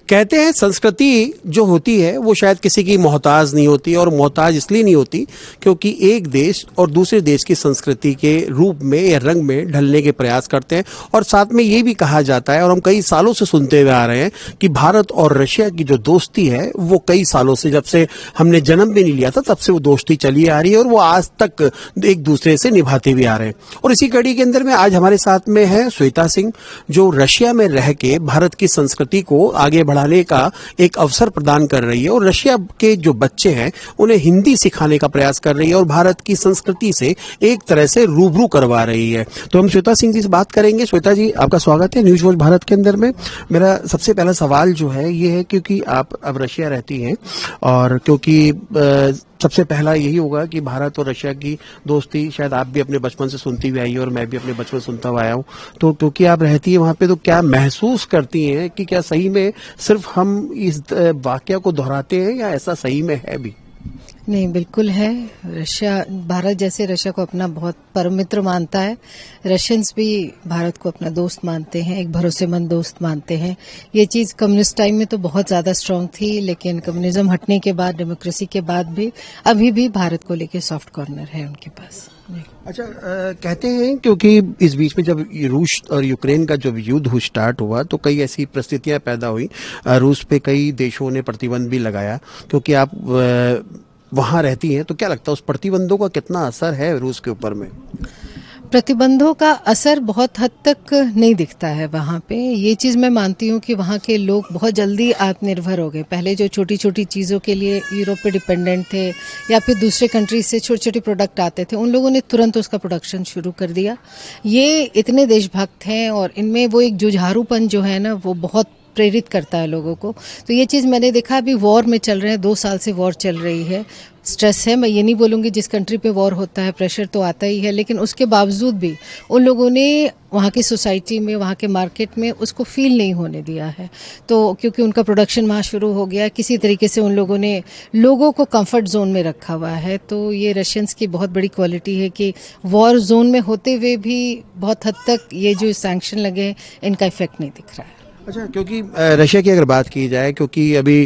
कहते हैं संस्कृति जो होती है वो शायद किसी की मोहताज नहीं होती, और मोहताज इसलिए नहीं होती क्योंकि एक देश और दूसरे देश की संस्कृति के रूप में या रंग में ढलने के प्रयास करते हैं। और साथ में ये भी कहा जाता है, और हम कई सालों से सुनते हुए आ रहे हैं, कि भारत और रशिया की जो दोस्ती है वो कई सालों से, जब से हमने जन्म भी नहीं लिया था तब से वो दोस्ती चली आ रही है, और वो आज तक एक दूसरे से निभाते भी आ रहे हैं। और इसी कड़ी के अंदर में आज हमारे साथ में है श्वेता सिंह, जो रशिया में रह के भारत की संस्कृति को आगे बढ़ाने का एक अवसर प्रदान कर रही है, और रशिया के जो बच्चे हैं उन्हें हिंदी सिखाने का प्रयास कर रही है और भारत की संस्कृति से एक तरह से रूबरू करवा रही है। तो हम श्वेता सिंह जी से बात करेंगे। श्वेता जी, आपका स्वागत है न्यूज वॉच भारत के अंदर में। मेरा सबसे पहला सवाल जो है ये है, क्योंकि आप अब रशिया रहती हैं, और क्योंकि सबसे पहला यही होगा कि भारत और रशिया की दोस्ती शायद आप भी अपने बचपन से सुनती हुई आई है और मैं भी अपने बचपन सुनता हुआ आया हूँ, तो क्योंकि आप रहती है वहां पे, तो क्या महसूस करती हैं कि क्या सही में सिर्फ हम इस वाकया को दोहराते हैं या ऐसा सही में है भी? नहीं, बिल्कुल है। रशिया, भारत जैसे रशिया को अपना बहुत परम मित्र मानता है। रशियंस भी भारत को अपना दोस्त मानते हैं, एक भरोसेमंद दोस्त मानते हैं। ये चीज कम्युनिस्ट टाइम में तो बहुत ज्यादा स्ट्रांग थी, लेकिन कम्युनिज्म हटने के बाद, डेमोक्रेसी के बाद भी अभी भी भारत को लेके सॉफ्ट कॉर्नर है उनके पास। अच्छा, कहते हैं क्योंकि इस बीच में जब रूस और यूक्रेन का जब युद्ध स्टार्ट हुआ तो कई ऐसी परिस्थितियां पैदा हुई, रूस पे कई देशों ने प्रतिबंध भी लगाया। क्योंकि आप वहां रहती हैं, तो क्या लगता है उस प्रतिबंधों का कितना असर है रूस के ऊपर में? प्रतिबंधों का असर बहुत हद तक नहीं दिखता है वहाँ पे। ये चीज़ मैं मानती हूँ कि वहाँ के लोग बहुत जल्दी आत्मनिर्भर हो गए। पहले जो छोटी छोटी चीज़ों के लिए यूरोप पे डिपेंडेंट थे या फिर दूसरे कंट्री से छोटे छोटे प्रोडक्ट आते थे, उन लोगों ने तुरंत उसका प्रोडक्शन शुरू कर दिया। ये इतने देशभक्त हैं और इनमें वो एक जुझारूपन जो है ना, वो बहुत प्रेरित करता है लोगों को। तो ये चीज़ मैंने देखा, अभी वॉर में चल रहे हैं, 2 साल से वॉर चल रही है, स्ट्रेस है। मैं ये नहीं बोलूँगी, जिस कंट्री पे वॉर होता है प्रेशर तो आता ही है, लेकिन उसके बावजूद भी उन लोगों ने वहाँ की सोसाइटी में, वहाँ के मार्केट में उसको फील नहीं होने दिया है। तो क्योंकि उनका प्रोडक्शन वहाँ शुरू हो गया, किसी तरीके से उन लोगों ने लोगों को कंफर्ट जोन में रखा हुआ है। तो ये रशियंस की बहुत बड़ी क्वालिटी है कि वॉर जोन में होते हुए भी बहुत हद तक ये जो सैंक्शन लगे हैं, इनका इफेक्ट नहीं दिख रहा है। अच्छा, क्योंकि रशिया की अगर बात की जाए, क्योंकि अभी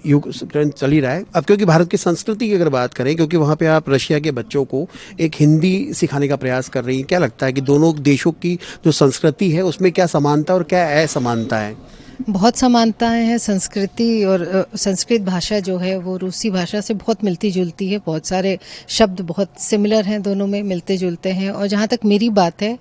यूक्रेन चल ही रहा है, अब क्योंकि भारत की संस्कृति की अगर बात करें, क्योंकि वहाँ पे आप रशिया के बच्चों को एक हिंदी सिखाने का प्रयास कर रही हैं, क्या लगता है कि दोनों देशों की जो संस्कृति है उसमें क्या समानता और क्या असमानता है? बहुत समानताएं हैं। संस्कृति और संस्कृत भाषा जो है वो रूसी भाषा से बहुत मिलती जुलती है। बहुत सारे शब्द बहुत सिमिलर हैं, दोनों में मिलते जुलते हैं। और जहाँ तक मेरी बात है,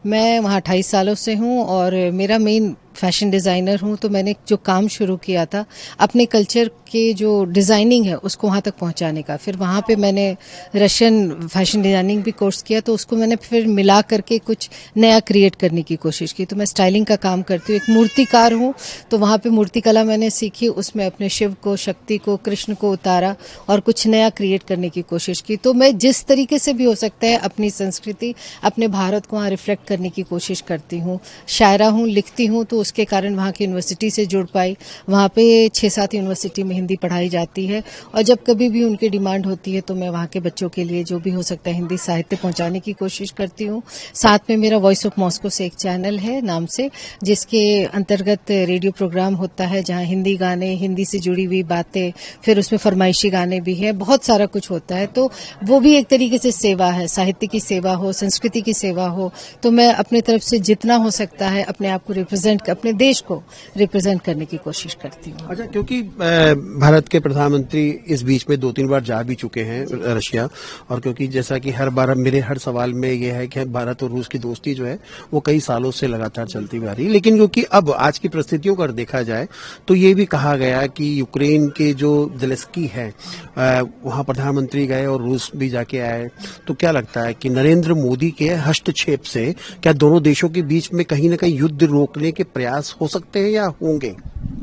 मैं वहाँ 28 सालों से हूँ और मेरा मेन फैशन डिज़ाइनर हूँ। तो मैंने जो काम शुरू किया था अपने कल्चर के जो डिज़ाइनिंग है उसको वहाँ तक पहुँचाने का, फिर वहाँ पे मैंने रशियन फैशन डिज़ाइनिंग भी कोर्स किया, तो उसको मैंने फिर मिला करके कुछ नया क्रिएट करने की कोशिश की। तो मैं स्टाइलिंग का काम करती हूँ, एक मूर्तिकार हूँ, तो वहाँ पे मूर्ति कला मैंने सीखी, उसमें अपने शिव को, शक्ति को, कृष्ण को उतारा और कुछ नया क्रिएट करने की कोशिश की। तो मैं जिस तरीके से भी हो सकता है अपनी संस्कृति, अपने भारत को वहाँ रिफ्लेक्ट करने की कोशिश करती हूँ। शायरा हूँ, लिखती हूँ, तो उसके कारण वहाँ की यूनिवर्सिटी से जुड़ पाई। वहाँ पे 6-7 यूनिवर्सिटी में हिंदी पढ़ाई जाती है, और जब कभी भी उनकी डिमांड होती है तो मैं वहाँ के बच्चों के लिए जो भी हो सकता है हिंदी साहित्य पहुँचाने की कोशिश करती हूँ। साथ में मेरा वॉइस ऑफ मॉस्को से एक चैनल है नाम से, जिसके अंतर्गत रेडियो प्रोग्राम होता है जहाँ हिंदी गाने, हिंदी से जुड़ी हुई बातें, फिर उसमें फरमाइशी गाने भी हैं, बहुत सारा कुछ होता है। तो वो भी एक तरीके से सेवा है, साहित्य की सेवा हो, संस्कृति की सेवा हो। तो मैं अपनी तरफ से जितना हो सकता है अपने आप को रिप्रेजेंट, अपने देश को रिप्रेजेंट करने की कोशिश करती हूँ। अच्छा, क्योंकि भारत के प्रधानमंत्री इस बीच में 2-3 बार जा भी चुके हैं रशिया, और क्योंकि जैसा कि हर बार मेरे हर सवाल में यह है कि भारत और रूस की दोस्ती जो है वो कई सालों से लगातार चलती हुई आ रही है, लेकिन क्योंकि अब आज की परिस्थितियों को देखा जाए तो ये भी कहा गया कि यूक्रेन के जो ज़ेलेंस्की है वहाँ प्रधानमंत्री गए और रूस भी जाके आए, तो क्या लगता है कि नरेंद्र मोदी के हस्तक्षेप से क्या दोनों देशों के बीच में कहीं न कहीं युद्ध रोकने के प्रयास हो सकते हैं या होंगे?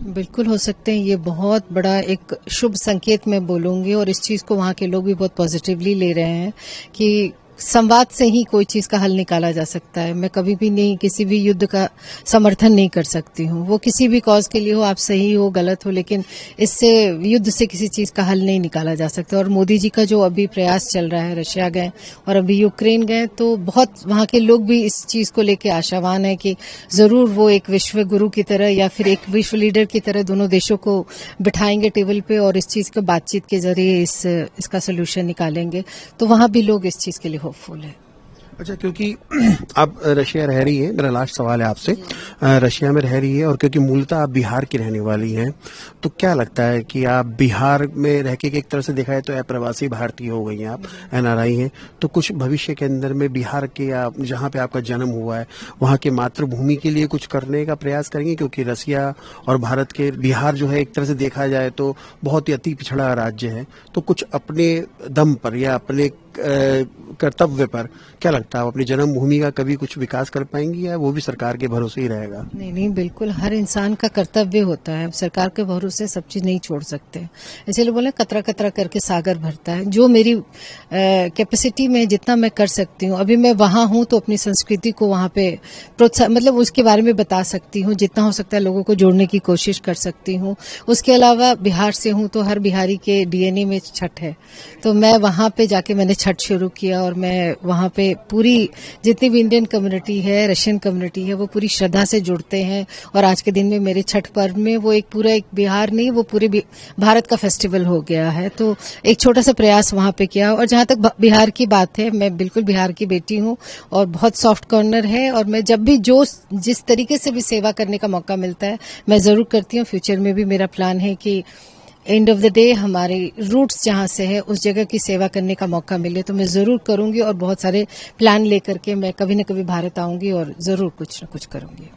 बिल्कुल हो सकते हैं। ये बहुत बड़ा एक शुभ संकेत मैं बोलूँगी, और इस चीज़ को वहाँ के लोग भी बहुत पॉजिटिवली ले रहे हैं कि संवाद से ही कोई चीज का हल निकाला जा सकता है। मैं कभी भी नहीं किसी भी युद्ध का समर्थन नहीं कर सकती हूँ। वो किसी भी कॉज के लिए हो, आप सही हो गलत हो, लेकिन इससे युद्ध से किसी चीज का हल नहीं निकाला जा सकता। और मोदी जी का जो अभी प्रयास चल रहा है, रशिया गए और अभी यूक्रेन गए, तो बहुत वहां के लोग भी इस चीज को लेके आशावान है कि जरूर वो एक विश्व गुरु की तरह या फिर एक विश्व लीडर की तरह दोनों देशों को बिठाएंगे टेबल पे और इस चीज को बातचीत के जरिए इसका सोल्यूशन निकालेंगे। तो वहां भी लोग इस चीज के लिए होपफुल है। अच्छा, क्योंकि आप रशिया रह रही है, मेरा लास्ट सवाल है आपसे, रशिया में रह रही है और क्योंकि मूलतः आप बिहार की रहने वाली हैं, तो क्या लगता है कि आप बिहार में रह के एक तरह से देखा है तो अप्रवासी भारतीय हो गई हैं, आप एनआरआई हैं, तो कुछ भविष्य के अंदर में बिहार के या जहाँ पे आपका जन्म हुआ है वहाँ के मातृभूमि के लिए कुछ करने का प्रयास करेंगे? क्योंकि रशिया और भारत के बिहार जो है एक तरह से देखा जाए तो बहुत ही अति पिछड़ा राज्य है, तो कुछ अपने दम पर या अपने कर्तव्य पर क्या लगता है, आप अपनी जन्मभूमि का कभी कुछ विकास कर पाएंगी या वो भी सरकार के भरोसे ही रहेगा? नहीं नहीं, बिल्कुल हर इंसान का कर्तव्य होता है। सरकार के भरोसे सब चीज नहीं छोड़ सकते, इसलिए बोले कतरा कतरा करके सागर भरता है। जो मेरी कैपेसिटी में जितना मैं कर सकती हूँ, अभी मैं वहां हूँ तो अपनी संस्कृति को वहां पे प्रोत्साहन, मतलब उसके बारे में बता सकती हूँ, जितना हो सकता है लोगों को जोड़ने की कोशिश कर सकती हूँ। उसके अलावा बिहार से हूँ तो हर बिहारी के डीएनए में छठ है, तो मैं वहां पे जाके मैंने छठ शुरू किया और मैं वहां पे पूरी जितनी भी इंडियन कम्युनिटी है, रशियन कम्युनिटी है, वो पूरी श्रद्धा से जुड़ते हैं। और आज के दिन में मेरे छठ पर्व में वो एक पूरा एक बिहार नहीं, वो पूरे भारत का फेस्टिवल हो गया है। तो एक छोटा सा प्रयास वहां पे किया। और जहां तक बिहार की बात है, मैं बिल्कुल बिहार की बेटी हूँ और बहुत सॉफ्ट कॉर्नर है, और मैं जब भी जिस तरीके से भी सेवा करने का मौका मिलता है मैं जरूर करती हूँ। फ्यूचर में भी मेरा प्लान है कि एंड ऑफ द डे हमारे रूट्स जहाँ से है उस जगह की सेवा करने का मौका मिले तो मैं जरूर करूंगी। और बहुत सारे प्लान लेकर के मैं कभी न कभी भारत आऊंगी और जरूर कुछ न कुछ करूंगी।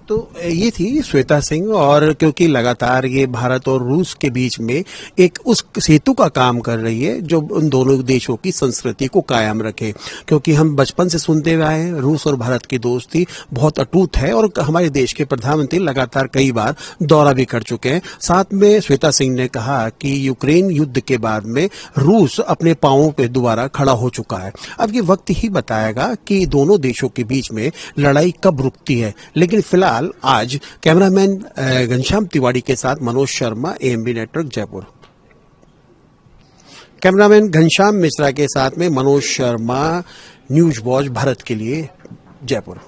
तो ये थी श्वेता सिंह, और क्योंकि लगातार ये भारत और रूस के बीच में एक उस सेतु का काम कर रही है जो उन दोनों देशों की संस्कृति को कायम रखे, क्योंकि हम बचपन से सुनते हुए आए हैं रूस और भारत की दोस्ती बहुत अटूट है और हमारे देश के प्रधानमंत्री लगातार कई बार दौरा भी कर चुके हैं। साथ में श्वेता सिंह ने कहा कि यूक्रेन युद्ध के बाद में रूस अपने पांवों पे दोबारा खड़ा हो चुका है। अब ये वक्त ही बताएगा कि दोनों देशों के बीच में लड़ाई कब रुकती है, लेकिन फिलहाल आज कैमरामैन घनश्याम तिवारी के साथ Manoj Sharma, AMB network, Jaipur. Cameraman Ghanshyam Mishra के साथ में मनोज शर्मा, न्यूज वॉच भारत के लिए, जयपुर।